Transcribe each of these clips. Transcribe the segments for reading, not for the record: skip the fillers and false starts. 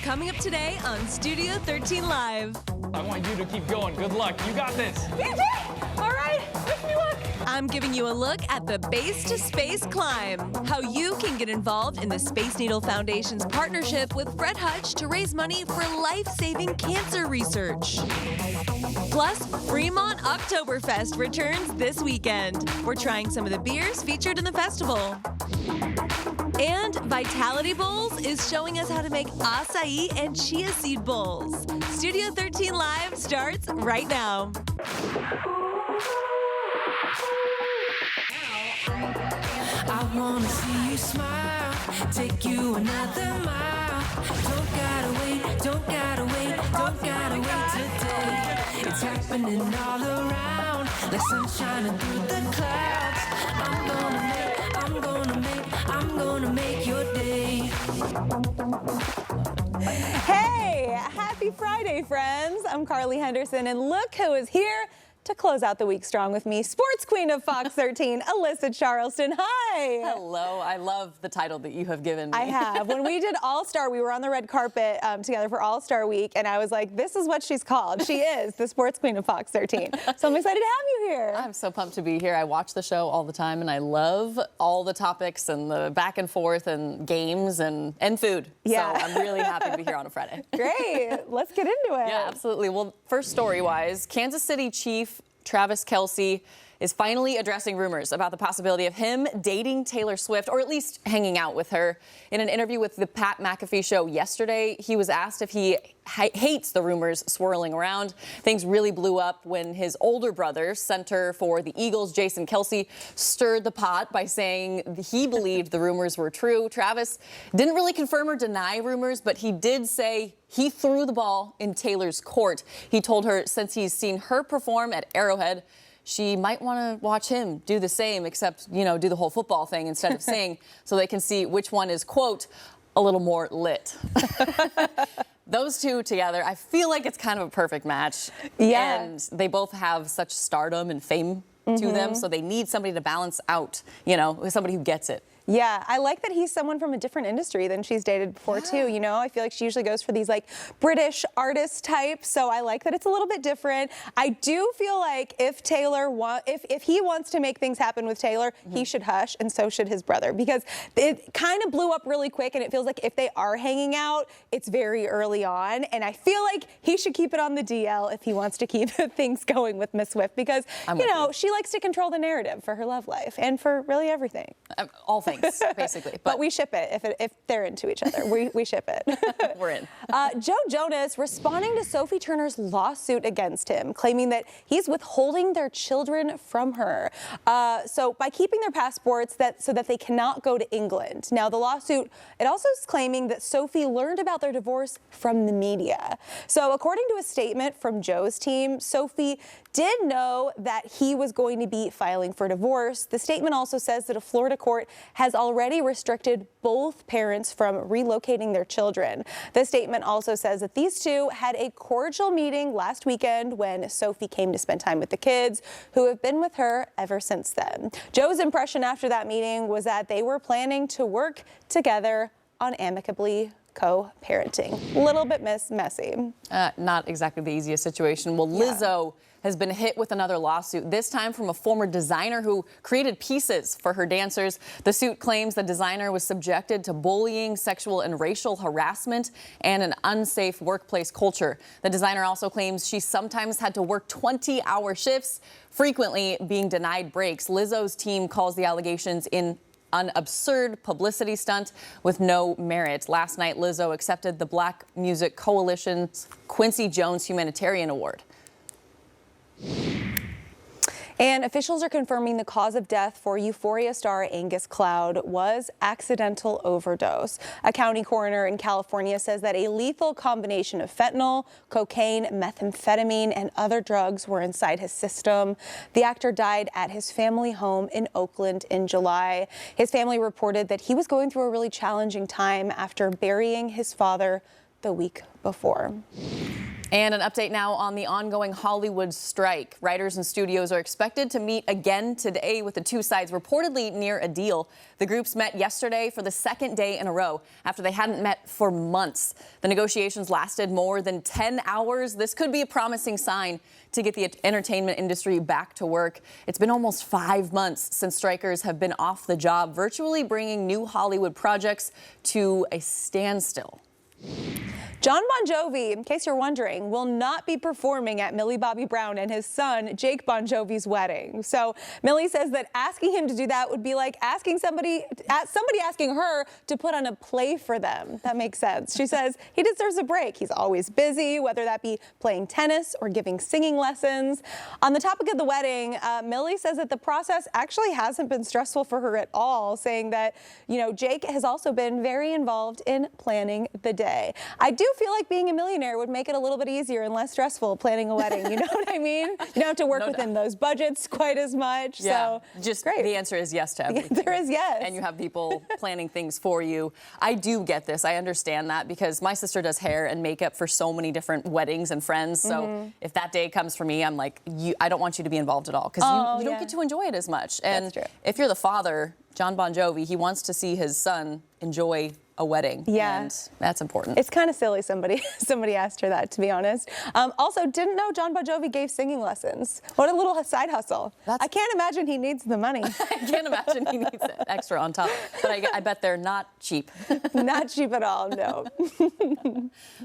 coming up today on Studio 13 Live. I want you to keep going. Good luck. You got this. All right, wish me luck. I'm giving you a look at the Base to Space Climb, how you can get involved in the Space Needle Foundation's partnership with Fred Hutch to raise money for life-saving cancer research. Plus, Fremont Oktoberfest returns this weekend. We're trying some of the beers featured in the festival. And Vitality Bowls is showing us how to make acai and chia seed bowls. Studio 13 Live starts right now. I wanna see you smile, take you another mile. Don't gotta wait, don't gotta wait, don't gotta wait today. It's happening all around, like sunshine through the clouds. I'm gonna make your day. Hey, happy Friday, friends. I'm Carly Henderson, and look who is here to close out the week strong with me, sports queen of Fox 13, Alyssa Charleston. Hi. Hello. I love the title that you have given me. I have. When we did All-Star, we were on the red carpet together for All-Star Week, and I was like, this is what she's called. She is the sports queen of Fox 13. So I'm excited to have you here. I'm so pumped to be here. I watch the show all the time, and I love all the topics and the back and forth and games and food. Yeah. So I'm really happy to be here on a Friday. Great. Let's get into it. Yeah, absolutely. Well, first story-wise, Kansas City Chief Travis Kelce is finally addressing rumors about the possibility of him dating Taylor Swift, or at least hanging out with her. In an interview with the Pat McAfee show yesterday, he was asked if he hates the rumors swirling around. Things really blew up when his older brother, center for the Eagles, Jason Kelce, stirred the pot by saying he believed the rumors were true. Travis didn't really confirm or deny rumors, but he did say he threw the ball in Taylor's court. He told her since he's seen her perform at Arrowhead, she might want to watch him do the same, except, you know, do the whole football thing instead of sing, so they can see which one is, quote, a little more lit. Those two together, I feel like it's kind of a perfect match. Yeah. And they both have such stardom and fame to them, so they need somebody to balance out, you know, somebody who gets it. Yeah, I like that he's someone from a different industry than she's dated before, too. You know, I feel like she usually goes for these, like, British artist types, so I like that it's a little bit different. I do feel like if Taylor if he wants to make things happen with Taylor, he should hush, and so should his brother, because it kind of blew up really quick, and it feels like if they are hanging out, it's very early on, and I feel like he should keep it on the DL if he wants to keep things going with Miss Swift, because, you know, she likes to control the narrative for her love life and for really everything. All things. Basically. But we ship it if they're into each other. We ship it. We're in. Joe Jonas responding to Sophie Turner's lawsuit against him, claiming that he's withholding their children from her. So by keeping their passports so that they cannot go to England. Now, the lawsuit, it also is claiming that Sophie learned about their divorce from the media. So according to a statement from Joe's team, Sophie did know that he was going to be filing for divorce. The statement also says that a Florida court has already restricted both parents from relocating their children. The statement also says that these two had a cordial meeting last weekend when Sophie came to spend time with the kids, who have been with her ever since then. Joe's impression after that meeting was that they were planning to work together on amicably co-parenting. A little bit messy. Not exactly the easiest situation. Well, Lizzo has been hit with another lawsuit, this time from a former designer who created pieces for her dancers. The suit claims the designer was subjected to bullying, sexual and racial harassment, and an unsafe workplace culture. The designer also claims she sometimes had to work 20-hour shifts, frequently being denied breaks. Lizzo's team calls the allegations an absurd publicity stunt with no merit. Last night, Lizzo accepted the Black Music Coalition's Quincy Jones Humanitarian Award. And officials are confirming the cause of death for Euphoria star Angus Cloud was accidental overdose. A county coroner in California says that a lethal combination of fentanyl, cocaine, methamphetamine, and other drugs were inside his system. The actor died at his family home in Oakland in July. His family reported that he was going through a really challenging time after burying his father the week before. And an update now on the ongoing Hollywood strike. Writers and studios are expected to meet again today with the two sides reportedly near a deal. The groups met yesterday for the second day in a row after they hadn't met for months. The negotiations lasted more than 10 hours. This could be a promising sign to get the entertainment industry back to work. It's been almost 5 months since strikers have been off the job, virtually bringing new Hollywood projects to a standstill. John Bon Jovi, in case you're wondering, will not be performing at Millie Bobby Brown and his son Jake Bon Jovi's wedding. So Millie says that asking him to do that would be like asking somebody asking her to put on a play for them. That makes sense. She says he deserves a break. He's always busy, whether that be playing tennis or giving singing lessons. On the topic of the wedding, Millie says that the process actually hasn't been stressful for her at all, saying that, Jake has also been very involved in planning the day. I do feel like being a millionaire would make it a little bit easier and less stressful planning a wedding. You know what I mean? You don't have to work within those budgets quite as much. Yeah. So just great. The answer is yes to everything. The answer is yes. And you have people planning things for you. I do get this. I understand that because my sister does hair and makeup for so many different weddings and friends. So if that day comes for me, I'm like, I don't want you to be involved at all because you don't get to enjoy it as much. And That's true. if you're the father, John Bon Jovi, he wants to see his son enjoy a wedding. Yeah. And that's important. It's kind of silly somebody asked her that, to be honest. Also, didn't know John Bon Jovi gave singing lessons. What a little side hustle. I can't imagine he needs the money. I can't imagine he needs it extra on top. But I bet they're not cheap. Not cheap at all, no.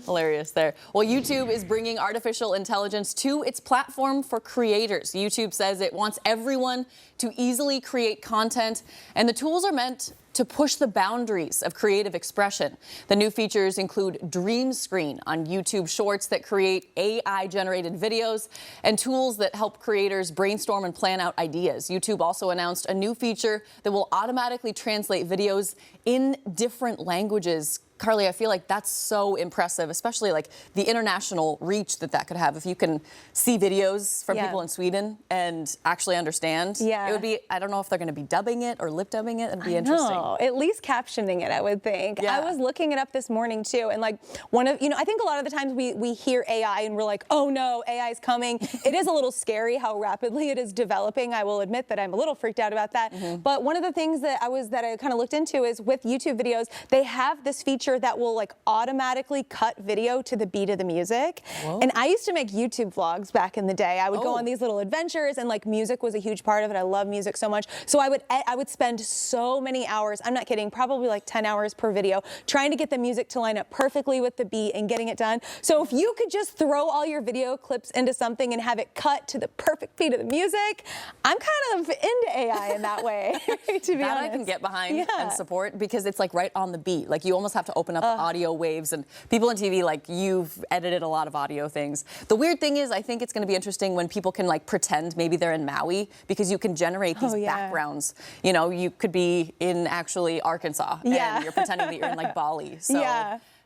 Hilarious there. Well, YouTube is bringing artificial intelligence to its platform for creators. YouTube says it wants everyone to easily create content, and the tools are meant to push the boundaries of creative expression. The new features include Dream Screen on YouTube Shorts that create AI-generated videos and tools that help creators brainstorm and plan out ideas. YouTube also announced a new feature that will automatically translate videos in different languages. Carly, I feel like that's so impressive, especially like the international reach that could have. If you can see videos from people in Sweden and actually understand, it would be, I don't know if they're going to be dubbing it or lip dubbing it. It'd be interesting. No, at least captioning it, I would think. Yeah. I was looking it up this morning too, and like I think a lot of the times we hear AI and we're like, oh no, AI is coming. It is a little scary how rapidly it is developing. I will admit that I'm a little freaked out about that. But one of the things that I kind of looked into is with YouTube videos, they have this feature that will like automatically cut video to the beat of the music. Whoa. And I used to make YouTube vlogs back in the day. I would go on these little adventures, and like music was a huge part of it. I love music so much. So I would spend so many hours, I'm not kidding, probably like 10 hours per video, trying to get the music to line up perfectly with the beat and getting it done. So if you could just throw all your video clips into something and have it cut to the perfect beat of the music, I'm kind of into AI in that way, to be honest. I can get behind and support because it's like right on the beat. Like you almost have to open up the audio waves, and people in TV, like you've edited a lot of audio things. The weird thing is I think it's going to be interesting when people can like pretend maybe they're in Maui because you can generate these backgrounds. You could be in actually Arkansas and you're pretending that you're in like Bali. So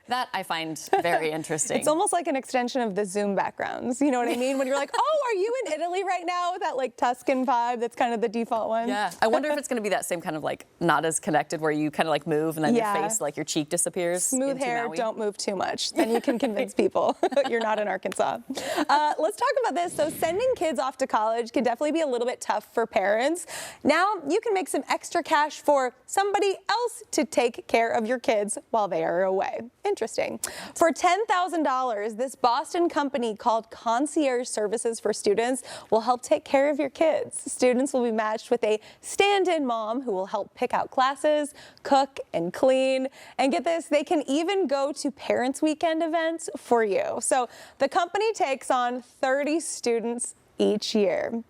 that I find very interesting. It's almost like an extension of the Zoom backgrounds. You know what I mean? When you're like, oh, are you in Italy right now? That like Tuscan vibe, that's kind of the default one. Yeah. I wonder if it's going to be that same kind of like not as connected where you kind of like move and then your face, like your cheek disappears. Smooth hair, don't move too much. Then you can convince people you're not in Arkansas. Let's talk about this. So sending kids off to college can definitely be a little bit tough for parents. Now you can make some extra cash for somebody else to take care of your kids while they are away. Interesting. For $10,000, this Boston company called Concierge Services for Students will help take care of your kids. Students will be matched with a stand-in mom who will help pick out classes, cook, and clean. And get this, they can even go to Parents' Weekend events for you. So the company takes on 30 students each year.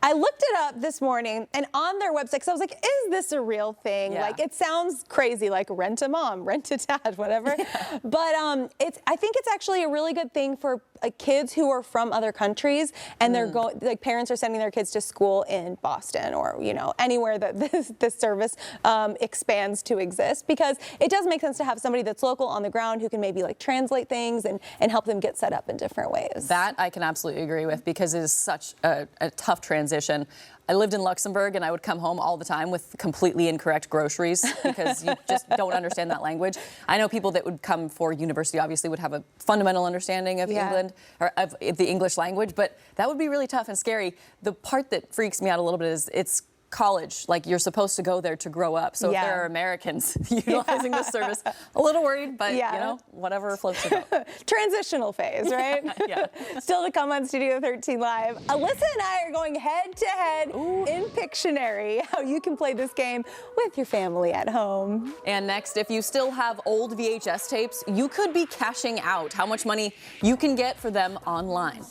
I looked it up this morning, and on their website, because I was like, is this a real thing? Yeah. Like, it sounds crazy, like rent a mom, rent a dad, whatever. Yeah. But I think it's actually a really good thing for kids who are from other countries, and they're going, like parents are sending their kids to school in Boston or anywhere that this service expands to exist, because it does make sense to have somebody that's local on the ground who can maybe like translate things and help them get set up in different ways. That I can absolutely agree with, because it is such a tough transition. I lived in Luxembourg and I would come home all the time with completely incorrect groceries because you just don't understand that language. I know people that would come for university obviously would have a fundamental understanding of England or of the English language, but that would be really tough and scary. The part that freaks me out a little bit is it's college, like you're supposed to go there to grow up. So if there are Americans utilizing this service, a little worried, but you know, whatever floats your boat. Transitional phase, right? Still to come on Studio 13 Live. Alyssa and I are going head to head in Pictionary, how you can play this game with your family at home. And next, if you still have old VHS tapes, you could be cashing out how much money you can get for them online.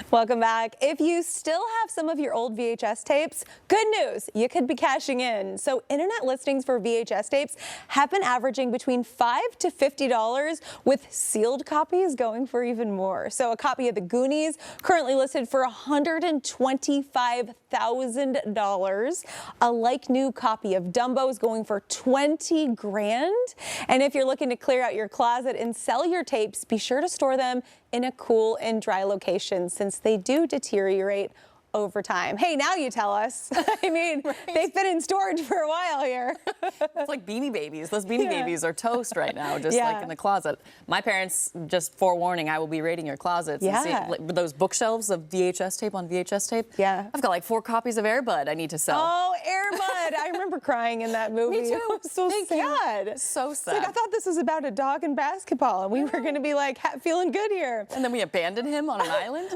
Welcome back. If you still have some of your old VHS tapes, good news, you could be cashing in. So internet listings for VHS tapes have been averaging between $5 to $50, with sealed copies going for even more. So a copy of The Goonies currently listed for $125,000. A like new copy of Dumbo is going for $20 grand. And if you're looking to clear out your closet and sell your tapes, be sure to store them in a cool and dry location, since they do deteriorate over time. Hey, now you tell us. I mean, they've been in storage for a while here. It's like Beanie Babies. Those Beanie Babies are toast right now, just like in the closet. My parents, just forewarning, I will be raiding your closets and see like, those bookshelves of VHS tape on VHS tape. I've got like 4 copies of Air Bud I need to sell. Oh, Air Bud. I remember crying in that movie. Me too. It was so sad. So sad. Like, I thought this was about a dog and basketball, and we were going to be like feeling good here. And then we abandoned him on an island.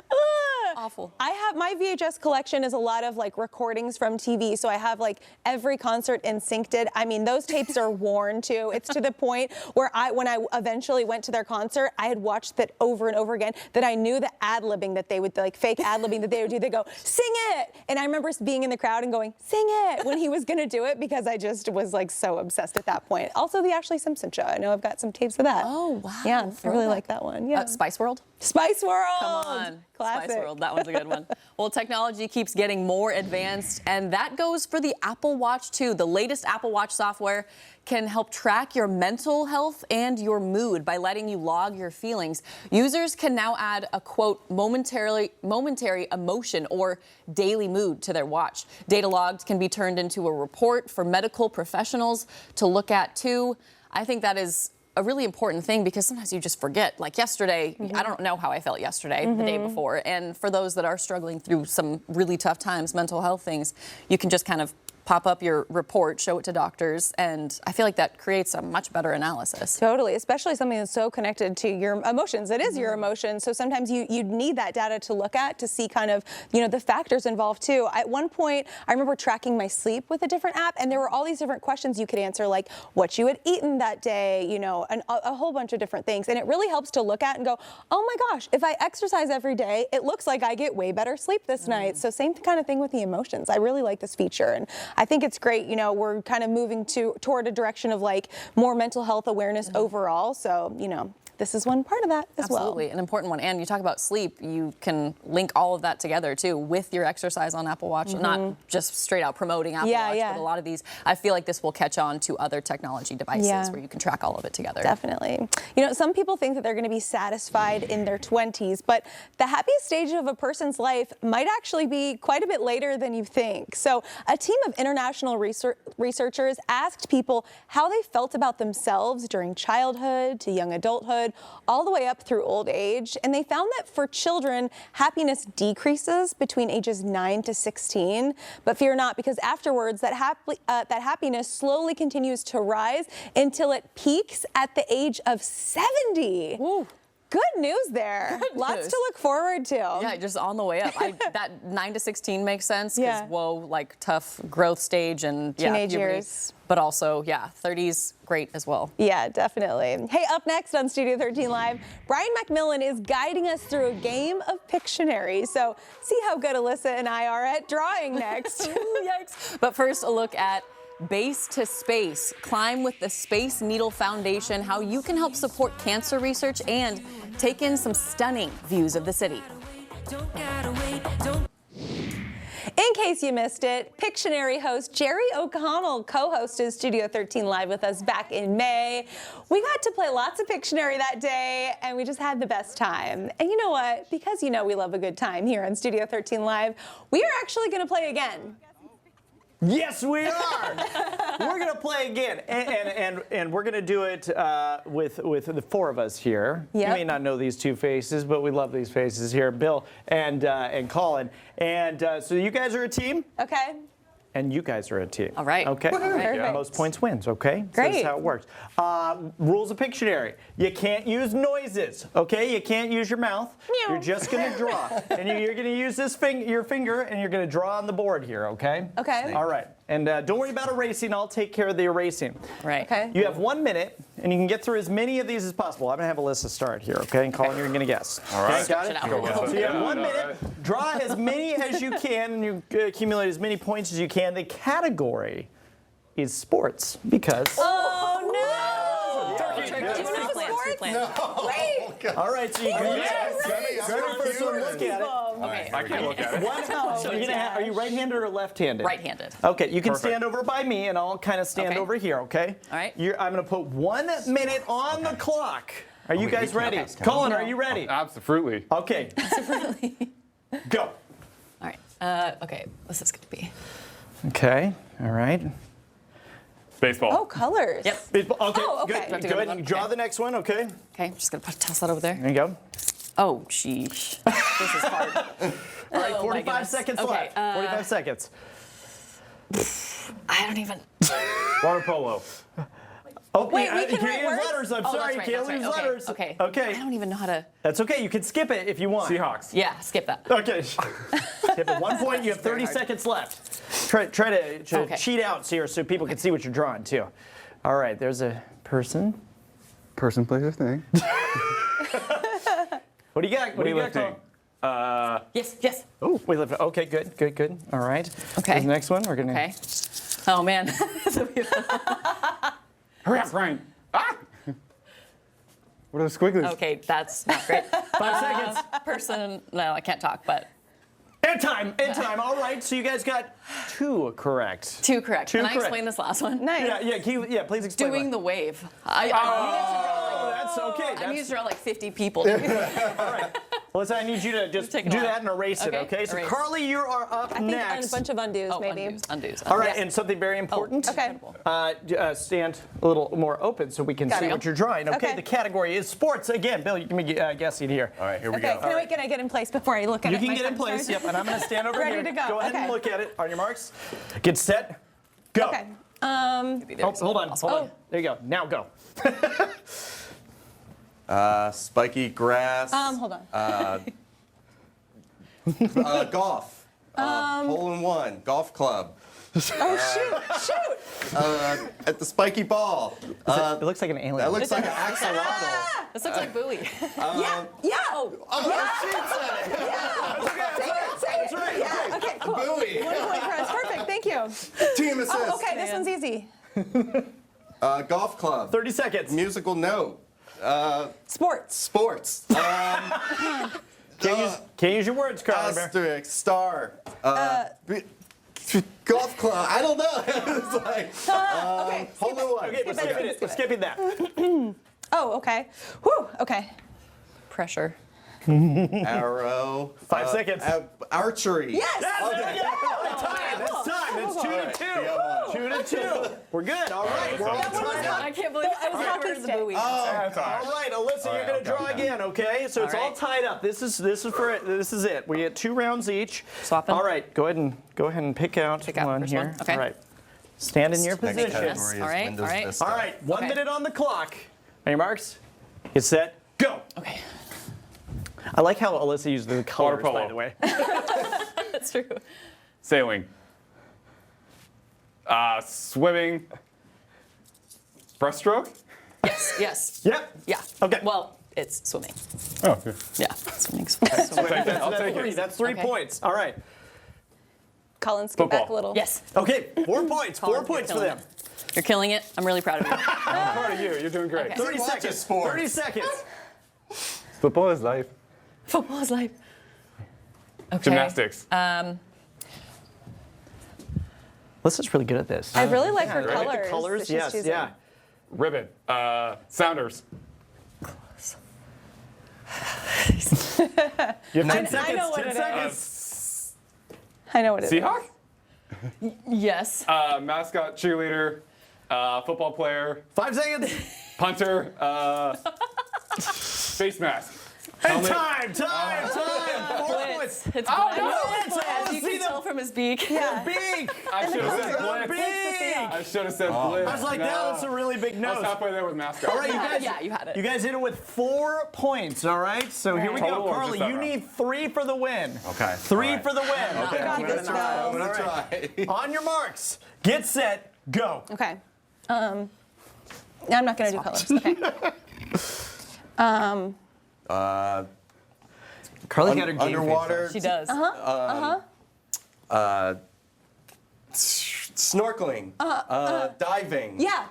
Awful. I have my VHS collection is a lot of like recordings from TV. So I have like every concert in synced. I mean, those tapes are worn too. It's to the point where when I eventually went to their concert, I had watched it over and over again, that I knew the ad-libbing that they would, like fake ad-libbing that they would do. They go, sing it. And I remember being in the crowd and going, sing it, when he was going to do it, because I just was like so obsessed at that point. Also the Ashley Simpson show. I know I've got some tapes of that. Oh, wow. Yeah, I really like that one. Yeah. Spice World? Spice World. Come on. Classic. Spice World, that one's a good one. Well, technology keeps getting more advanced, and that goes for the Apple Watch too. The latest Apple Watch software can help track your mental health and your mood by letting you log your feelings. Users can now add a, quote, momentary emotion or daily mood to their watch. Data logged can be turned into a report for medical professionals to look at too. I think that is a really important thing, because sometimes you just forget. Like yesterday, I don't know how I felt yesterday, the day before. And for those that are struggling through some really tough times, mental health things, you can just kind of pop up your report, show it to doctors, and I feel like that creates a much better analysis. Totally, especially something that's so connected to your emotions. It is your emotions, so sometimes you need that data to look at to see kind of, you know, the factors involved too. At one point, I remember tracking my sleep with a different app, and there were all these different questions you could answer, like what you had eaten that day, you know, and a whole bunch of different things. And it really helps to look at and go, oh my gosh, if I exercise every day, it looks like I get way better sleep this night. So same kind of thing with the emotions. I really like this feature, and I think it's great. You know, we're kind of moving toward a direction of like more mental health awareness overall. So, you know, this is one part of that as well. Absolutely, an important one. And you talk about sleep, you can link all of that together too with your exercise on Apple Watch, not just straight out promoting Apple Watch, but a lot of these, I feel like this will catch on to other technology devices where you can track all of it together. Definitely. You know, some people think that they're going to be satisfied in their 20s, but the happiest stage of a person's life might actually be quite a bit later than you think. So a team of international researchers asked people how they felt about themselves during childhood to young adulthood, all the way up through old age. And they found that for children, happiness decreases between ages 9 to 16. But fear not, because afterwards, that happiness slowly continues to rise until it peaks at the age of 70. Ooh. Good news there. Good Lots news. to look forward to. Yeah, just on the way up. That 9 to 16 makes sense, because whoa, like tough growth stage and teenage puberty. years. But also, 30s, great as well. Yeah, definitely. Hey, up next on Studio 13 Live, Brian McMillan is guiding us through a game of Pictionary. So see how good Alyssa and I are at drawing next. Ooh, yikes. But first, a look at Base to Space. Climb with the Space Needle Foundation, how you can help support cancer research and take in some stunning views of the city. In case you missed it, Pictionary host Jerry O'Connell co-hosted Studio 13 Live with us back in May. We got to play lots of Pictionary that day, and we just had the best time. And you know what? Because you know we love a good time here on Studio 13 Live, we are actually going to play again. Yes, we are. We're gonna play again, and we're gonna do it with the four of us here. Yep. You may not know these two faces, but we love these faces here, Bill and Colin. And so you guys are a team. Okay. And you guys are a team. All right. Okay. Perfect. Most points wins, okay? So Great. that's how it works. Rules of Pictionary. You can't use noises, okay? You can't use your mouth. Meow. You're just going to draw. And you're going to use this your finger, and you're going to draw on the board here, okay? Okay. All right. And don't worry about erasing. I'll take care of the erasing. Right. Okay. You have 1 minute, and you can get through as many of these as possible. I'm going to have Alyssa start here, okay? And Colin, you're going to guess. All right. Okay, got it? Stretch it out. So you have 1 minute. Draw as many as you can, and you accumulate as many points as you can. The category is sports, because... Oh no! Turkey. Do you know sports? Wait. All right, so you can grab first one, look at it. Okay. I can look at it. Are you right-handed or left-handed? Right-handed. Okay, you can Perfect. stand over by me, and I'll kind of stand Okay. over here, okay? All right. I'm going to put 1 minute on the clock. Are you guys ready? Colin, are you ready? Absolutely. Okay. Go. All right. Okay. This is going to be. Okay, all right. Baseball. Oh, colors. Yep. Baseball. Okay, Oh, okay. good. Do I have to Go go ahead with and that? draw Okay. the next one, okay? Okay. I'm just going to toss that over there. There you go. Oh, sheesh. This is hard. All right, Oh, my 45 goodness. seconds Okay, left. 45 seconds. I don't even. Water polo. Oh, Wait, we you can can't write use words? letters. I'm Oh, sorry, that's you right, can't use that's right. letters. Okay. Okay. I don't even know how to. That's okay. You can skip it if you want. Seahawks. Yeah, skip that. Okay. Skip it. 1 point. You have 30 seconds left. Try to Okay. cheat out here so people can see what you're drawing too. All right. There's a person. Person, place, or thing. What do you got? What do you got? Weightlifting. Colin? Yes, yes. Oh, weightlifting. Okay, good. All right. Okay. Here's the next one. We're gonna. Okay. Oh, man. Hurry up, Ryan. Ah! What are the squigglies? Okay, that's not great. 5 seconds. Person. No, I can't talk, but. And time. All right. So you guys got 2 correct. 2 correct. Two Can I correct. explain this last one? Nice. Yeah. Please explain. Doing why. the wave. Oh, that's okay. I need to draw like 50 people. Melissa, I need you to just do taking a while. that and erase it, Okay, okay? So erase. Carly, you are up I think next. a bunch of undos, Oh, maybe. undos. All right, Yes. and something very important. Okay. Stand a little more open so we can Got see it. what you're drawing. Okay, Okay. the category is sports. Again, Bill, you can be guessing here. All right, here we Okay, go. can I get in place before I look at You it? can My get in time place, starts? yep, and I'm going to stand over Ready here. to go, Go ahead and okay. look at it. On your marks. Get set. Go. Okay. Oh, hold on. There you go. Now go. Spiky grass. Hold on. Golf. Hole in one. Golf club. Oh, shoot. At the spiky ball. It looks like an alien. That looks like an axolotl. This looks like buoy. Yeah. That's right. Yeah. Okay, cool. Buoy. 1 point for us. Perfect. Thank you. Team assist. Oh, okay, this one's easy. Golf club. 30 seconds. Musical note. Sports. Sports. Can't use your words, Carly Bear. Asterisk. Star. Golf club. I don't know. It's like Okay. hole in one. Okay, we're skipping that. Oh, okay. Whew. Okay. Pressure. Arrow. 5 seconds. Archery. Yes. That's time. It's 2-2. 2-2. We're good. All right. We're all tied up. I can't believe I was hockey the stick. buoy. That's all right. All right, Alyssa, you're going to draw again, okay? So it's all right. tied up. This is it. We get 2 rounds each. Swapping. All right, go ahead and pick out Pick out one first here. one, okay. All right. Stand in your Next position. category is All right, Windows all right. Vista. All right, 1 Okay. minute on the clock. On your marks, get set, go. Okay. I like how Alyssa used the colors, polo. by the way. That's true. Sailing. Swimming. Breaststroke. Yes. Yep. Yeah. Okay. Well, it's swimming. Oh, okay. Yeah. Swimming. I'll take it. That's 3 Okay. points. All right. Colin, skip back a Football. little. Yes. Okay, 4 points. Colin, 4 points for you're them. killing it. You're killing it. I'm really proud of you. I'm proud of you. You're doing great. Okay. 30 Watch seconds. a sport. 30 seconds. Football is life. Football is life. Okay. Gymnastics. Alyssa's really good at this. I really like her right? colors. The colors, that she's yes, choosing. yeah. Ribbon. Sounders. You have 10 seconds. I know what 10 it seconds. I know what it is. Seahawk. Yes. Mascot. Cheerleader. Football player. 5 seconds. Punter. Face mask. And Helmet. time. 4 points. It's Oh, Blitz. no! As you can tell from his beak. Yeah. Big. I should have said Blitz. Blitz. Big. I should have said Blitz. I was like, No. that's a really big I was nose. halfway there with mascot. All right, you guys. Yeah, you had it. You guys hit it with 4 points. All right. So here we Total go, or Carly. just that You round? need 3 for the win. Okay. 3 All right. for the win. Okay, got I'm this, gonna try. though. I'm gonna try. On your marks, get set, go. Okay. I'm not gonna do colors. Okay. Carly got her game Underwater. She does. Snorkeling. Diving. Yeah.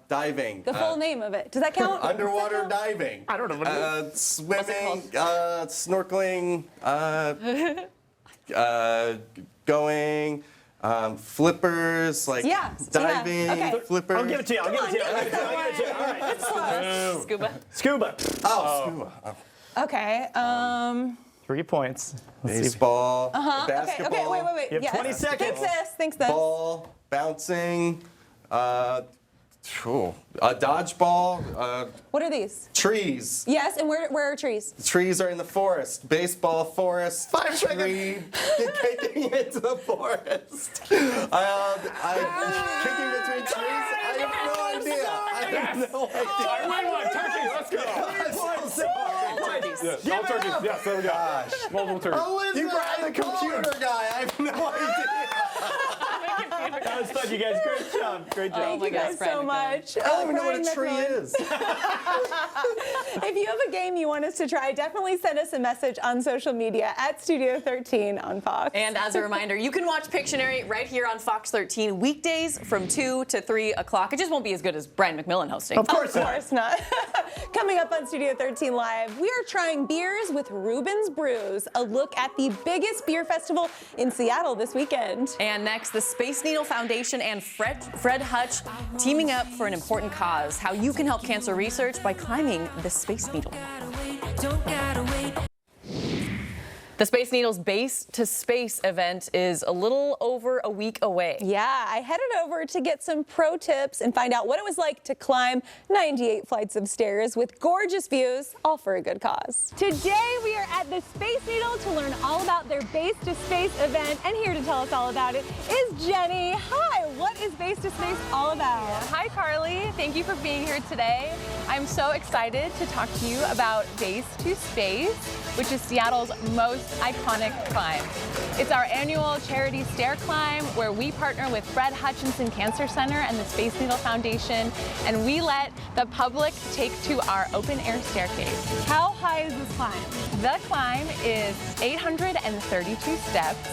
Diving. The full name of it. Does that count? Underwater diving. I don't know what it is. Swimming. Snorkeling. Going. Flippers. Like Yeah, diving. okay. Flippers. I'll give it to you. All right. Scuba. Scuba. Oh, scuba. Okay. 3 points. Let's see. Baseball. Okay. Basketball. Okay. Wait. You have 20 seconds. Thanks this. Ball. Bouncing. Dodgeball. What are these? Trees. Yes, and where are trees? Trees are in the forest. Baseball, forest. 5 seconds. Tree. Kicking into the forest. Kicking between trees. I have no idea. I win one. Turkey. Let's go. Yes, all turkeys. Yes, there we go. Multiple turkeys. You brought the computer guy. I have no idea. That was fun, you guys. Great job. Great job. Oh my Thank you guys gosh, so Brian much. I don't even know what a tree Brian is. If you have a game you want us to try, definitely send us a message on social media at Studio 13 on Fox. And as a reminder, you can watch Pictionary right here on Fox 13 weekdays from 2 to 3 o'clock. It just won't be as good as Brian McMillan hosting. Of course Of not. course not. Coming up on Studio 13 Live, we are trying beers with Reuben's Brews, a look at the biggest beer festival in Seattle this weekend. And next, the Space Needle Foundation and Fred Hutch teaming up for an important cause, how you can help cancer research by climbing the Space Needle. Don't gotta wait. The Space Needle's Base to Space event is a little over a week away. Yeah, I headed over to get some pro tips and find out what it was like to climb 98 flights of stairs with gorgeous views, all for a good cause. Today we are at the Space Needle to learn all about their Base to Space event, and here to tell us all about it is Jenny. Hi, what is Base to Space all about? Hi, Carly. Thank you for being here today. I'm so excited to talk to you about Base to Space, which is Seattle's most iconic climb. It's our annual charity stair climb where we partner with Fred Hutchinson Cancer Center and the Space Needle Foundation, and we let the public take to our open air staircase. How high is this climb? The climb is 832 steps,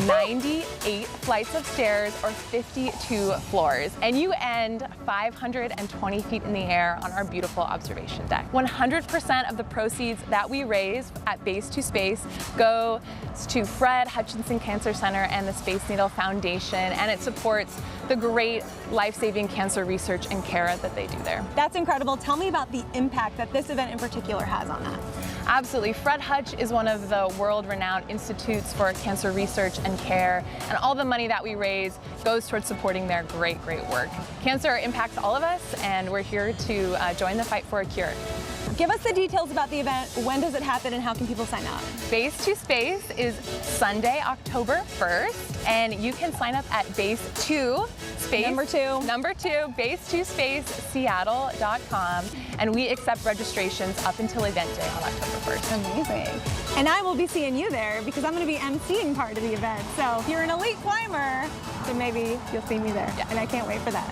98 flights of stairs, or 52 floors, and you end 520 feet in the air on our beautiful observation deck. 100% of the proceeds that we raise at Base to Space goes to Fred Hutchinson Cancer Center and the Space Needle Foundation, and it supports the great life-saving cancer research and care that they do there. That's incredible. Tell me about the impact that this event in particular has on that. Absolutely. Fred Hutch is one of the world-renowned institutes for cancer research and care, and all the money that we raise goes towards supporting their great work. Cancer impacts all of us, and we're here to join the fight for a cure. Give us the details about the event. When does it happen and how can people sign up? Base to Space is Sunday, October 1st, and you can sign up at Base2Space. Number two, Base2SpaceSeattle.com, and we accept registrations up until event day on October 1st. Amazing. And I will be seeing you there because I'm going to be emceeing part of the event. So if you're an elite climber, then maybe you'll see me there. Yeah. And I can't wait for that.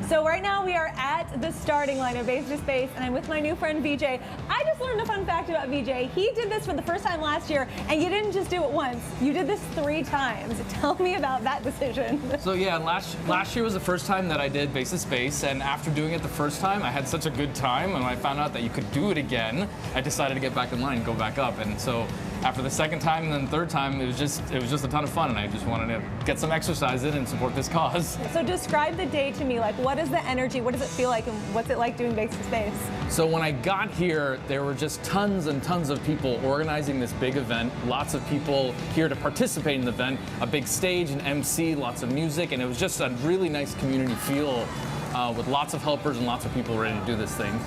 So right now we are at the the starting line of Base to Space, and I'm with my new friend VJ. I just learned a fun fact about VJ. He did this for the first time last year, and you didn't just do it once. You did this 3 times. Tell me about that decision. So yeah, last year was the first time that I did Base to Space, and after doing it the first time, I had such a good time, and when I found out that you could do it again, I decided to get back in line and go back up. And so after the second time and then the third time, it was just a ton of fun, and I just wanted to get some exercise in and support this cause. So describe the day to me. Like, what is the energy? What does it feel like? And what's it like doing Base to Space? So when I got here, there were just tons and tons of people organizing this big event. Lots of people here to participate in the event. A big stage, an MC, lots of music, and it was just a really nice community feel with lots of helpers and lots of people ready to do this thing.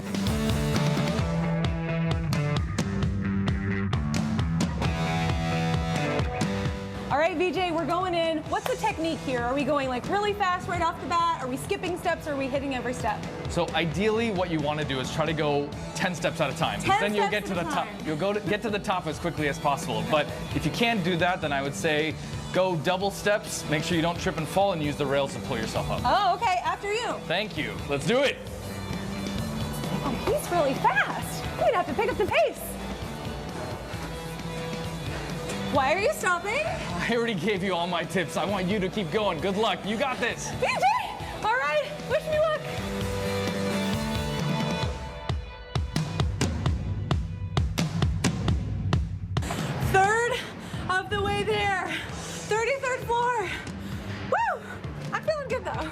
All right, VJ, we're going in. What's the technique here? Are we going like really fast right off the bat? Are we skipping steps, or are we hitting every step? So ideally, what you want to do is try to go 10 steps at a time. 10 Then you'll steps get to at the a top. time. You'll get to the top as quickly as possible. But if you can't do that, then I would say go double steps. Make sure you don't trip and fall, and use the rails to pull yourself up. Oh, okay. After you. Thank you. Let's do it. Oh, he's really fast. I'm gonna have to pick up the pace. Why are you stopping? I already gave you all my tips. I want you to keep going. Good luck. You got this. VJ! All right, wish me luck. Third of the way there. 33rd floor. Woo! I'm feeling good though.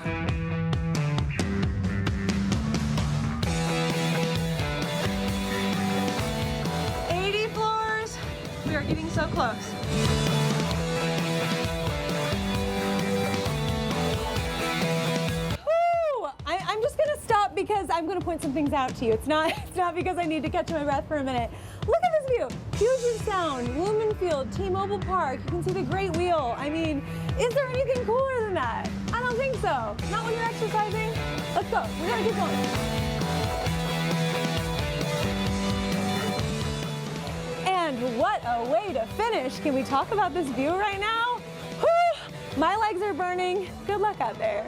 We are getting so close. Woo! I'm just gonna stop because I'm gonna point some things out to you. It's not because I need to catch my breath for a minute. Look at this view. Puget Sound, Lumen Field, T-Mobile Park. You can see the Great Wheel. I mean, is there anything cooler than that? I don't think so. Not when you're exercising. Let's go. We gotta keep going. And what a way to finish. Can we talk about this view right now? Whew, my legs are burning. Good luck out there.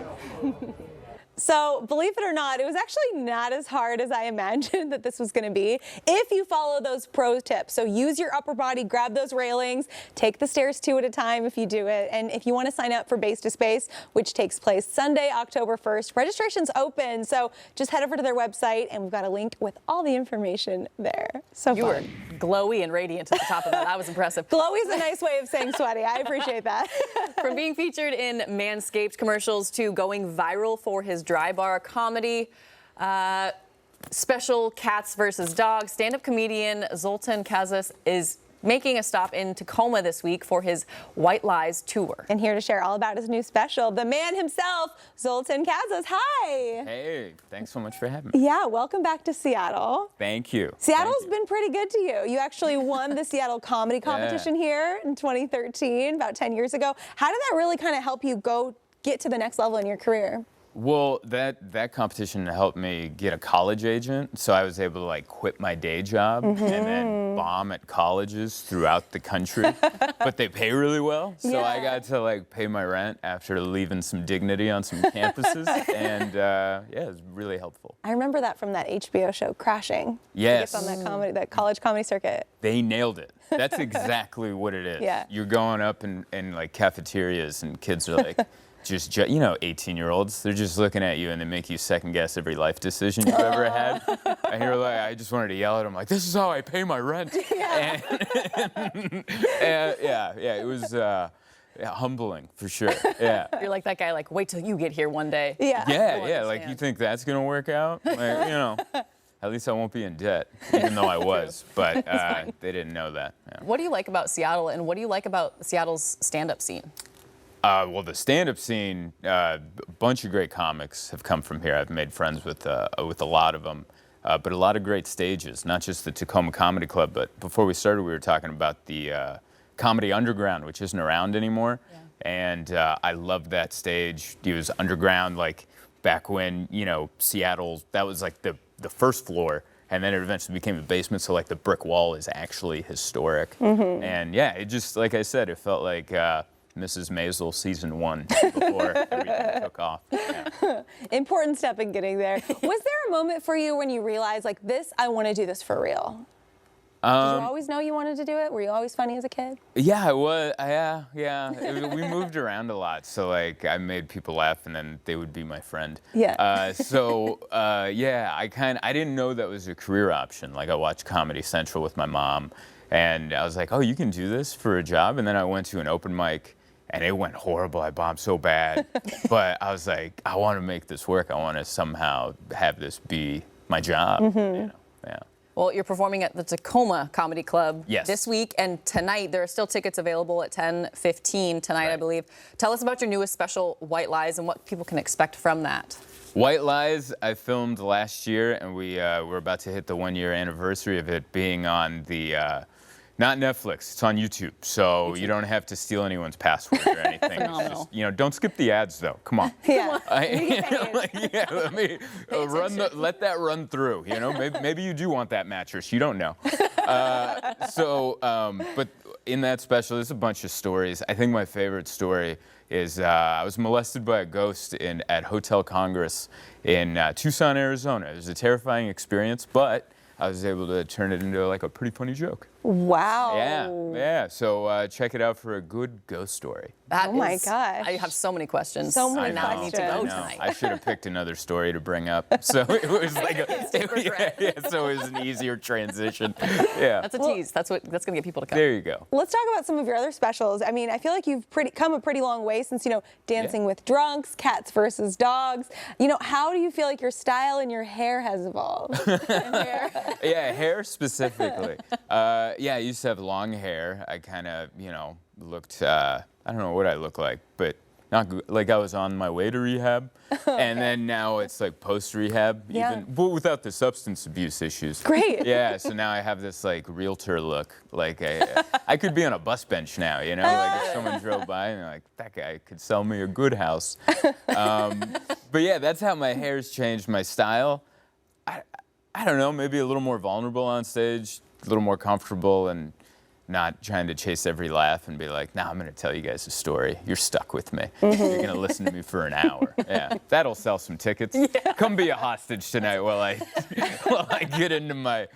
So, believe it or not, it was actually not as hard as I imagined that this was going to be if you follow those pro tips. So use your upper body, grab those railings, take the stairs 2 at a time if you do it. And if you want to sign up for Base to Space, which takes place Sunday, October 1st, registration's open. So just head over to their website, and we've got a link with all the information there. So You fun. were glowy and radiant at the top of that. That was impressive. Glowy is a nice way of saying sweaty. I appreciate that. From being featured in Manscaped commercials to going viral for his dry bar comedy, special Cats versus Dogs, stand-up comedian Zoltan Kazas is making a stop in Tacoma this week for his White Lies tour. And here to share all about his new special, the man himself, Zoltan Kazas. Hi. Hey, thanks so much for having me. Yeah, welcome back to Seattle. Thank you. Seattle's been pretty good to you. You actually won the Seattle comedy competition here in 2013, about 10 years ago. How did that really kind of help you get to the next level in your career? Well, that competition helped me get a college agent, so I was able to like quit my day job and then bomb at colleges throughout the country. But they pay really well, so I got to like pay my rent after leaving some dignity on some campuses, and yeah, it was really helpful. I remember that from that HBO show, Crashing. Yes. On that college comedy circuit. They nailed it. That's exactly what it is. Yeah. You're going up in like cafeterias, and kids are like. Just, 18-year-olds, they're just looking at you and they make you second guess every life decision you've ever had. And you're like, I just wanted to yell at them, like, this is how I pay my rent. Yeah. And it was humbling for sure. Yeah. You're like that guy, like, wait till you get here one day. Yeah, like, you think that's going to work out? Like, at least I won't be in debt, even though I was. But they didn't know that. Yeah. What do you like about Seattle, and what do you like about Seattle's stand-up scene? Well, the stand-up scene, a bunch of great comics have come from here. I've made friends with a lot of them, but a lot of great stages, not just the Tacoma Comedy Club, but before we started, we were talking about the Comedy Underground, which isn't around anymore, and I loved that stage. It was underground, like back when, Seattle, that was like the first floor, and then it eventually became a basement, so like the brick wall is actually historic. And yeah, it just, like I said, it felt like Mrs. Maisel season 1 before everything took off. Yeah. Important step in getting there. Was there a moment for you when you realized, like, this, I want to do this for real? Did you always know you wanted to do it? Were you always funny as a kid? Yeah, I was. Yeah. We moved around a lot, so like I made people laugh, and then they would be my friend. Yeah. I didn't know that was a career option. Like I watched Comedy Central with my mom, and I was like, oh, you can do this for a job. And then I went to an open mic, and it went horrible. I bombed so bad, but I was like, I want to make this work. I want to somehow have this be my job. You know? Yeah. Well, you're performing at the Tacoma Comedy Club Yes. this week and tonight. There are still tickets available at 10:15 tonight, I believe. Tell us about your newest special, White Lies, and what people can expect from that. White Lies, I filmed last year, and we're about to hit the 1-year anniversary of it being on the, not Netflix, it's on YouTube. So you don't have to steal anyone's password or anything. It's just, don't skip the ads though. Come on. Yeah. Let that run through. Maybe you do want that mattress. You don't know. But in that special, there's a bunch of stories. I think my favorite story is I was molested by a ghost at Hotel Congress in Tucson, Arizona. It was a terrifying experience, but I was able to turn it into like a pretty funny joke. Wow. Yeah. So check it out for a good ghost story. Oh my gosh. I have so many questions. So many and now I need to go questions. tonight. I should have picked another story to bring up. So it was like so it was an easier transition. Yeah. That's a tease. That's going to get people to come. There you go. Let's talk about some of your other specials. I mean, I feel like you've come a pretty long way since, Dancing with Drunks, Cats versus Dogs. How do you feel like your style and your hair has evolved? Yeah, hair specifically. I used to have long hair. I kind of, looked, I don't know what I look like, but not good. Like I was on my way to rehab. And then now it's like post-rehab, but without the substance abuse issues. Great. Yeah, so now I have this like realtor look. Like I could be on a bus bench now, like if someone drove by and they're like, that guy could sell me a good house. But yeah, that's how my hair's changed, my style. I don't know, maybe a little more vulnerable on stage, a little more comfortable and not trying to chase every laugh and be like, I'm going to tell you guys a story. You're stuck with me. You're going to listen to me for an hour. Yeah, that'll sell some tickets. Yeah. Come be a hostage tonight while I get into my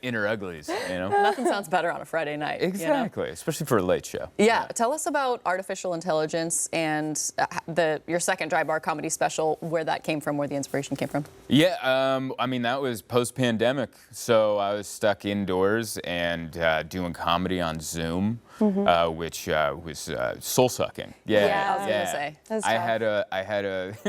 inner uglies, Nothing sounds better on a Friday night. Exactly, especially for a late show. Yeah. Tell us about artificial intelligence and your second Dry Bar comedy special, where that came from, where the inspiration came from. Yeah, that was post-pandemic, so I was stuck indoors and doing comedy on Zoom, which was soul-sucking. Yeah, I was gonna say.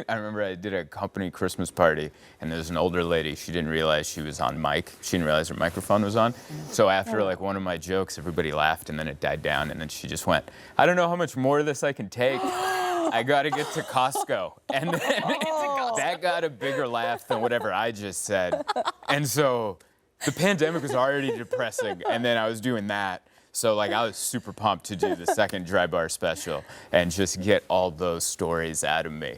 I remember I did a company Christmas party, and there was an older lady. She didn't realize she was on mic. She didn't realize her microphone was on. So after like one of my jokes, everybody laughed, and then it died down, and then she just went, I don't know how much more of this I can take. I got to get to Costco. And then that got a bigger laugh than whatever I just said. And so the pandemic was already depressing, and then I was doing that. So like I was super pumped to do the second Dry Bar special and just get all those stories out of me.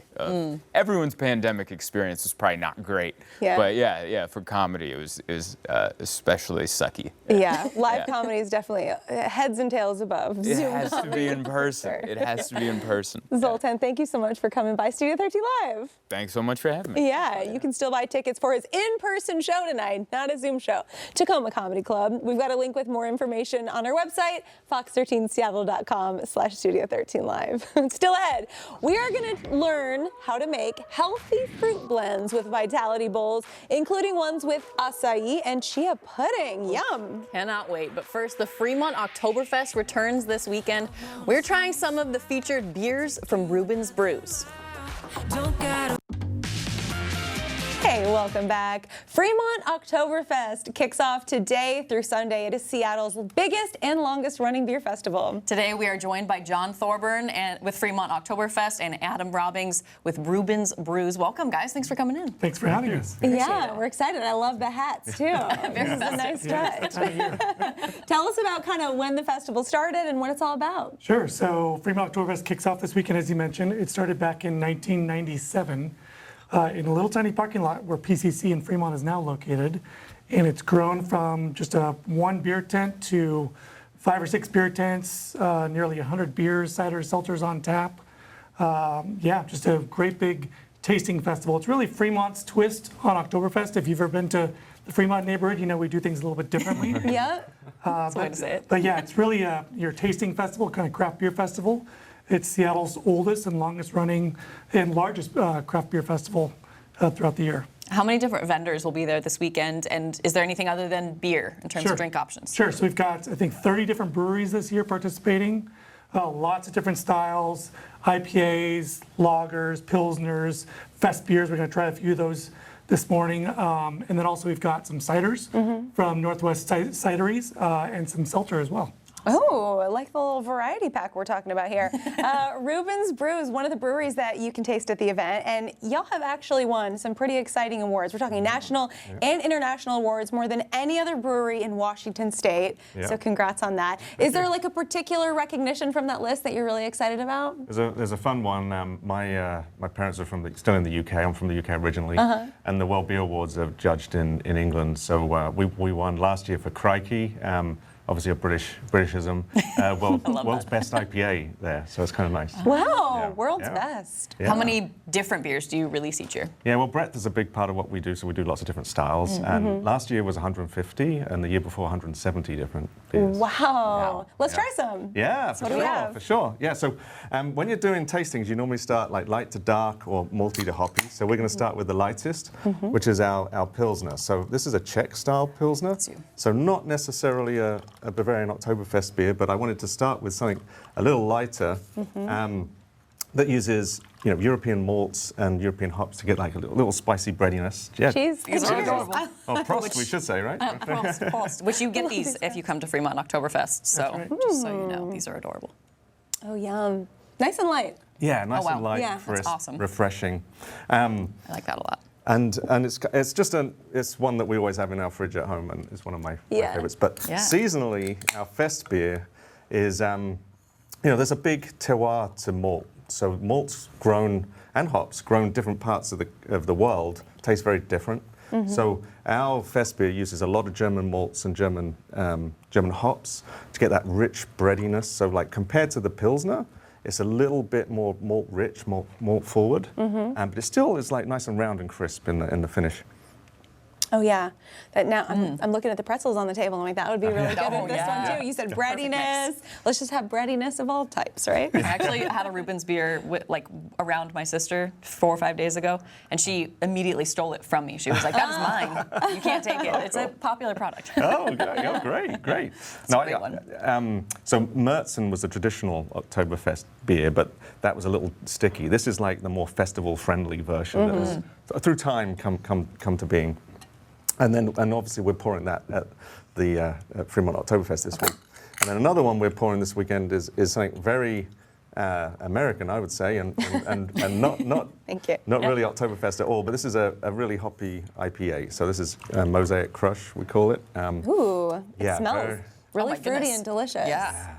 Everyone's pandemic experience was probably not great, but for comedy it was especially sucky. Yeah, live comedy is definitely heads and tails above. It has to be in person. It has to be in person. Zoltan, thank you so much for coming by Studio 13 Live. Thanks so much for having me. Yeah, you can still buy tickets for his in-person show tonight, not a Zoom show. Tacoma Comedy Club. We've got a link with more information on our website, fox13seattle.com/Studio13Live. Still ahead, we are going to learn how to make healthy fruit blends with Vitality Bowls, including ones with acai and chia pudding. Yum. Cannot wait. But first, the Fremont Oktoberfest returns this weekend. We're trying some of the featured beers from Reuben's Brews. Hey, welcome back. Fremont Oktoberfest kicks off today through Sunday. It is Seattle's biggest and longest running beer festival. Today we are joined by John Thorburn with Fremont Oktoberfest and Adam Robbings with Reuben's Brews. Welcome, guys. Thanks for coming in. Thanks for having us. Yeah, we're excited. I love the hats, too. This is a nice touch. Tell us about kind of when the festival started and what it's all about. Sure. So Fremont Oktoberfest kicks off this weekend, as you mentioned. It started back in 1997. In a little tiny parking lot where PCC in Fremont is now located. And it's grown from just a one beer tent to 5 or 6 beer tents, nearly 100 beers, ciders, seltzers on tap. Yeah, just a great big tasting festival. It's really Fremont's twist on Oktoberfest. If you've ever been to the Fremont neighborhood, you know we do things a little bit differently. Yeah. That's the way to say it. But yeah, it's really your tasting festival, kind of craft beer festival. It's Seattle's oldest and longest running and largest craft beer festival throughout the year. How many different vendors will be there this weekend? And is there anything other than beer in terms of drink options? Sure. So we've got, I think, 30 different breweries this year participating. Lots of different styles, IPAs, lagers, pilsners, fest beers. We're going to try a few of those this morning. And then also we've got some ciders from Northwest Cideries and some seltzer as well. Oh, I like the little variety pack we're talking about here. Reuben's Brew is one of the breweries that you can taste at the event, and y'all have actually won some pretty exciting awards. We're talking national and international awards, more than any other brewery in Washington State. Yeah. So congrats on that. Is there like a particular recognition from that list that you're really excited about? There's a fun one. My parents are still in the UK. I'm from the UK originally, and the World Beer Awards are judged in England. So we won last year for Crikey. Obviously a Britishism, world's best IPA there, so it's kind of nice. Wow, world's best. Yeah. How many different beers do you release each year? Yeah, well, breadth is a big part of what we do, so we do lots of different styles. And last year was 150, and the year before 170 different beers. Wow. Let's try some. Yeah, What do we have? for sure. Yeah, so when you're doing tastings, you normally start like light to dark or malty to hoppy. So we're going to start with the lightest, which is our Pilsner. So this is a Czech-style Pilsner. So not necessarily a Bavarian Oktoberfest beer, but I wanted to start with something a little lighter that uses European malts and European hops to get like a little spicy breadiness. Yeah. Cheese. These are adorable. Oh, Prost, we should say, right? Prost. Which you get these if you come to Fremont Oktoberfest. So just so you know, these are adorable. Oh, yum. Nice and light. Yeah, nice wow. and light, Yeah. crisp, That's awesome. refreshing. I like that a lot. And it's one that we always have in our fridge at home, and it's one of my favorites. But seasonally, our fest beer is there's a big terroir to malt. So malts grown and hops grown in different parts of the world taste very different. So our fest beer uses a lot of German malts and German hops to get that rich breadiness. So like compared to the Pilsner, it's a little bit more malt rich, malt forward, but it still is like nice and round and crisp in the finish. Oh yeah, now I'm looking at the pretzels on the table. I'm like, that would be really good with this one too. You said breadiness. Let's just have breadiness of all types, right? I actually had a Reuben's beer around my sister 4 or 5 days ago, and she immediately stole it from me. She was like, "That is mine. You can't take it. It's a popular product." Oh, great. So Märzen was a traditional Oktoberfest beer, but that was a little sticky. This is like the more festival-friendly version that has, through time, come to being. And obviously we're pouring that at the Fremont Oktoberfest this week. And then another one we're pouring this weekend is something very American, I would say, and not really Oktoberfest at all. But this is a really hoppy IPA. So this is Mosaic Crush, we call it. Ooh, it smells really fruity goodness. and delicious. Yeah.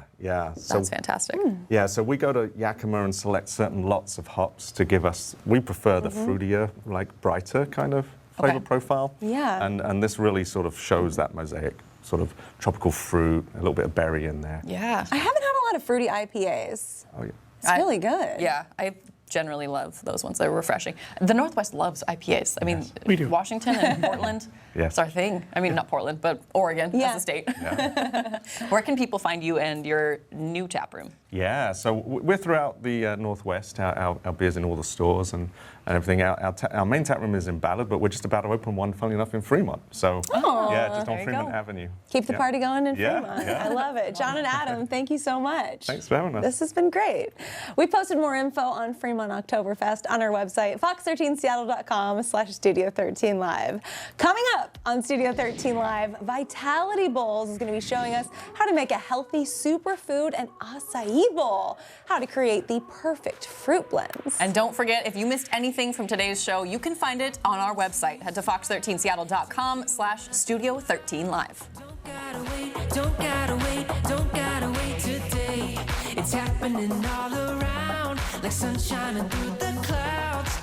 That's fantastic. Yeah, so we go to Yakima and select certain lots of hops to give us. We prefer the fruitier, like brighter kind of flavor profile. Yeah. And this really sort of shows that mosaic, sort of tropical fruit, a little bit of berry in there. Yeah. I haven't had a lot of fruity IPAs. Oh yeah. It's really good. Yeah, I generally love those ones. They're refreshing. The Northwest loves IPAs. I mean, we do. Washington and Portland, it's our thing. I mean, not Portland, but Oregon as a state. Yeah. Where can people find you and your new tap room? Yeah, so we're throughout the Northwest. Our beer's in all the stores and everything. Our main tap room is in Ballard, but we're just about to open one, funnily enough, in Fremont. So just on Fremont Avenue. Keep the party going in Fremont. Yeah. I love it. John and Adam, thank you so much. Thanks for having us. This has been great. We posted more info on Fremont Oktoberfest on our website, fox13seattle.com/Studio 13 Live. Coming up on Studio 13 Live, Vitality Bowls is going to be showing us how to make a healthy superfood and acai bowl, how to create the perfect fruit blends. And don't forget, if you missed anything from today's show, you can find it on our website. Head to fox13seattle.com/Studio 13 Live. Don't gotta wait today. It's happening all around, like sunshine through the clouds.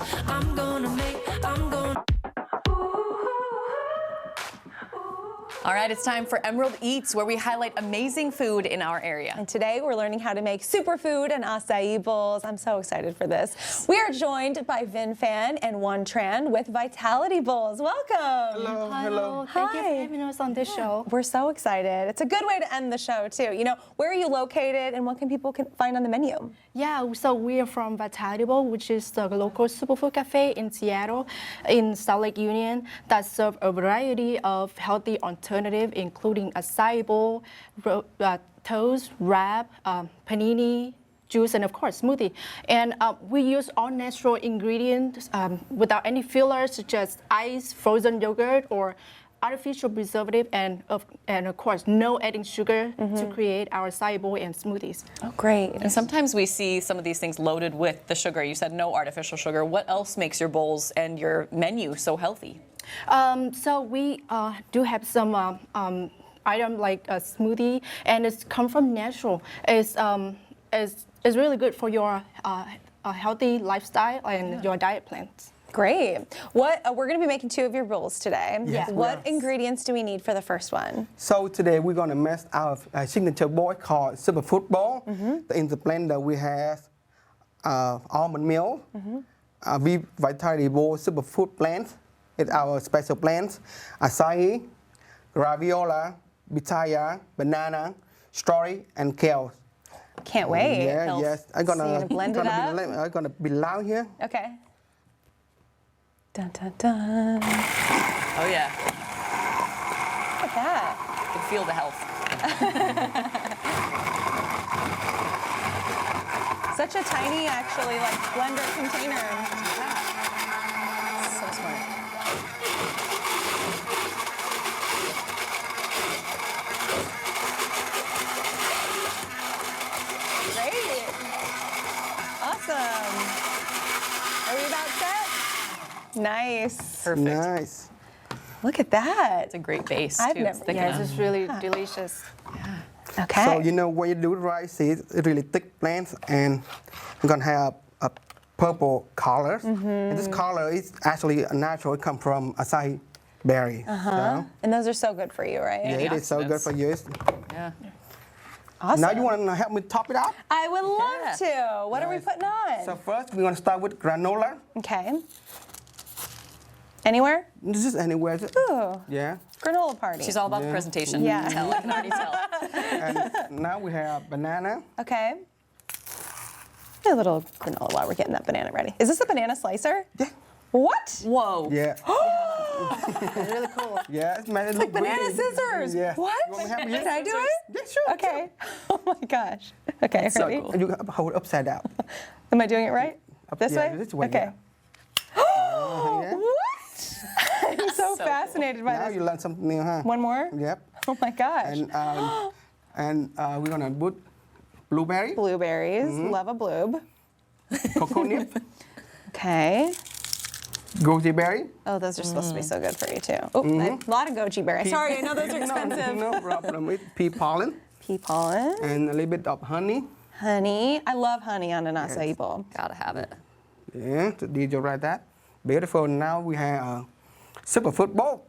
All right, it's time for Emerald Eats, where we highlight amazing food in our area. And today we're learning how to make superfood and acai bowls. I'm so excited for this. We are joined by Vin Fan and Juan Tran with Vitality Bowls. Welcome. Hello. Hi. Thank you for having us on this show. We're so excited. It's a good way to end the show, too. You know, where are you located and what can people find on the menu? Yeah, so we are from Vitality Bowl, which is the local superfood cafe in Seattle, in Salt Lake Union, that serve a variety of healthy alternatives, including acai bowl, toast, wrap, panini, juice, and of course smoothie. And we use all natural ingredients without any fillers, such as ice, frozen yogurt, or artificial preservative, and of course no adding sugar to create our acai bowl and smoothies. Oh, great. And sometimes we see some of these things loaded with the sugar. You said no artificial sugar. What else makes your bowls and your menu so healthy? So we do have some item like a smoothie, and it's come from natural. It's really good for your healthy lifestyle and your diet plans. Great. What we're going to be making 2 of your bowls today. Yes. What ingredients do we need for the first one? So today we're going to make our signature bowl called superfood bowl. In the blender we have almond milk, Vitality Bowl superfood blend. It's our special blends: acai, graviola, pitaya, banana, strawberry, and kale. Can't wait. Yeah, yes. I'm gonna blend it up. I'm gonna be loud here. Okay. Dun dun dun. Oh yeah. Look at that. You can feel the health. Such a tiny, actually, like blender container. So smart. Great. Awesome. Are we about set? Nice. Perfect. Nice. Look at that. It's a great base I've too. never- It's thick Yes, enough. it's really delicious. Okay. So you know when you do it right, see it's really thick blends, and I'm gonna have a purple color. And this color is actually natural. It comes from acai berry. So, And those are so good for you, right? yeah, it is so good for you. Yeah. Awesome. Now you want to help me top it up? I would love to. What are we Nice. putting on? So first we're gonna start with granola. Okay. Anywhere? This is anywhere. Ooh, Yeah. granola party. She's all about the presentation. Yeah. You can tell. I can already tell. And now we have banana. Okay. A little granola while we're getting that banana ready. Is this a banana slicer? Yeah. What? Whoa. Yeah. It's really cool. Yeah, it's made it Like look banana really- scissors. Yeah. What? You want me to help you? Can I do it? Yeah, sure. Okay. Oh my gosh. Okay, so ready? cool. And you hold it upside down. Am I doing it right? This yeah, way? this way, Okay. yeah. What? I'm so So fascinated by Now this. you learn something new, huh? One more? Yep. Oh my gosh. And we're gonna put blueberry, Blueberries. Love a bloob. cocoa nib, Okay. goji berry. Oh, those are supposed to be so good for you too. Oh, a lot of goji berry. Sorry, I know those are expensive. No problem. With pea pollen Pea pollen. and a little bit of honey. Honey. I love honey on an acai bowl. Gotta have it. Yeah, so did you write that? Beautiful. Now we have a superfood bowl.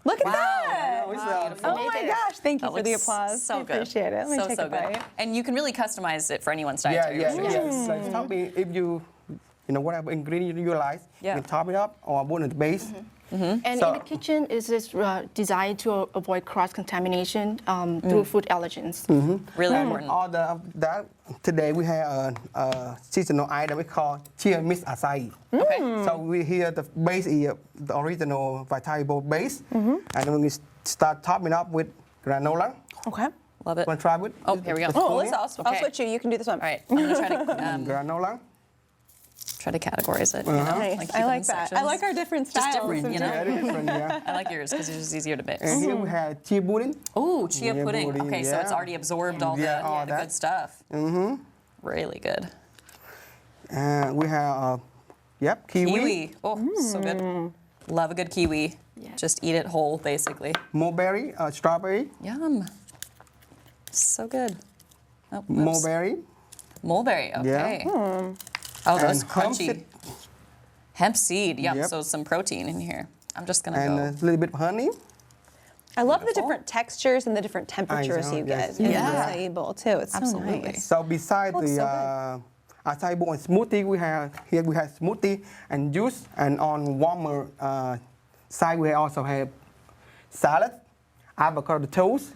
Look at Wow. that. Beautiful. Oh my gosh. Thank you That for the looks applause. So I good. appreciate it. Let me so, take so a bite. good. And you can really customize it for anyone's Yeah, dietary yeah, restrictions. yeah. Like, tell me if you know, whatever ingredient you like, Yeah. you can top it up or put it in the base. And So- in the kitchen, is this designed to avoid cross-contamination through food allergens. Really And important. all that today we have a seasonal item we call chia mix acai. Okay. So we here the base is the original Vitality Bowl base, and then we start topping up with granola. Okay. Love it. Want to try with? Oh, here we go. the Oh, spoon Alyssa, here? I'll Okay. switch you. You can do this one. All right. I'm gonna try to Granola. try to categorize it. You know? Nice. keep I it in like that. I sections. like our different Just styles. different, you know? Yeah, different, yeah. I like yours because it's just easier to mix. And here we have chia pudding. Oh, chia Yeah, pudding. pudding, Okay, so it's yeah. already absorbed all Yeah, the, all the that. good stuff. Really good. We have, kiwi. Kiwi. Oh, so good. Love a good kiwi. Just eat it whole, basically. Mulberry, strawberry. Yum. So good. Oh, whoops. Mulberry. Mulberry, okay. Oh, those And crunchy. Hemp seed, yep. Yep. So some protein in here. I'm just gonna And go. a little bit of honey. I love the different textures and the different temperatures you get in the acai bowl too. It's so nice. So besides the acai bowl and smoothie, we have smoothie and juice, and on warmer side we also have salad, avocado toast,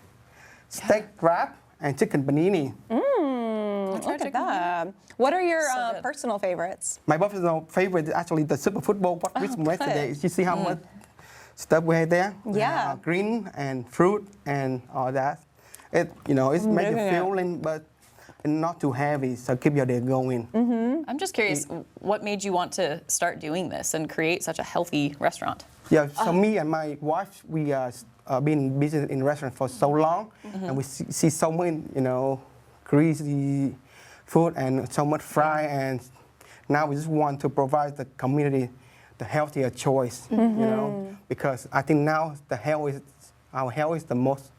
steak wrap, and chicken panini. Look at that. What are your personal favorites? My personal favorite is actually the super football what we made today. You see how much stuff we have there? Yeah. Green and fruit and all that. It's make you feeling, but not too heavy, so keep your day going. I'm just curious, what made you want to start doing this and create such a healthy restaurant? Yeah, so me and my wife, we been busy in restaurant for so long, and we see so many, greasy food and so much fry, and now we just want to provide the community the healthier choice, because I think now our health is the most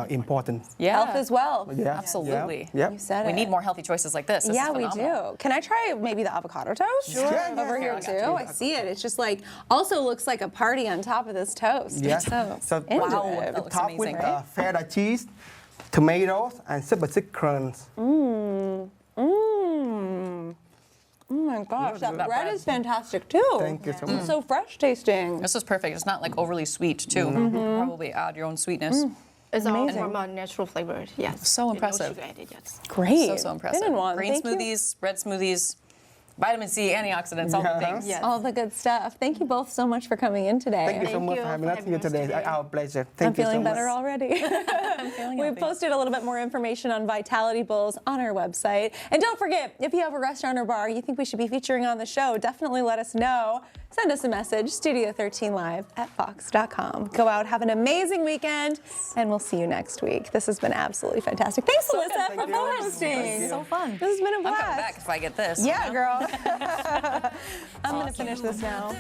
important. Health as well. Yeah. Absolutely. Yeah. You said We it. need more healthy choices like this. This is We phenomenal. do. Can I try maybe the avocado toast? Sure. Yeah, Over yeah, here yeah. too. I see it. It's just like, also looks like a party on top of this toast. Yeah. So Wow, into it. looks top amazing, with right? feta cheese, tomatoes, and super thick crunch. Oh my gosh, that bread is fantastic too. Thank you so much. It's so fresh tasting. This is perfect. It's not like overly sweet too. You can probably add your own sweetness. It's all Amazing. from a natural flavor. Yes. So impressive. No sugar added, yes. Great. So impressive. Been in one. Green Thank you. smoothies, red smoothies, vitamin C, antioxidants, all the things. Yes. All the good stuff. Thank you both so much for coming in today. Thank you so much for having us here today. Our pleasure. Thank I'm you so feeling much. better already. We've posted a little bit more information on Vitality Bowls on our website. And don't forget, if you have a restaurant or bar you think we should be featuring on the show, definitely let us know. Send us a message, studio13live@fox.com. Go out, have an amazing weekend, and we'll see you next week. This has been absolutely fantastic. Thanks, Alyssa, for hosting. So fun. This has been a I'm blast. coming back if I get this. Yeah, girl. I'm going to finish this now.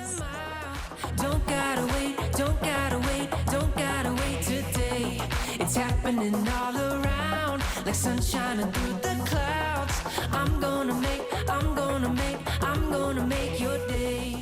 Don't gotta wait, don't gotta wait, don't gotta wait today. It's happening all around, like sunshine through the clouds. I'm gonna make your day.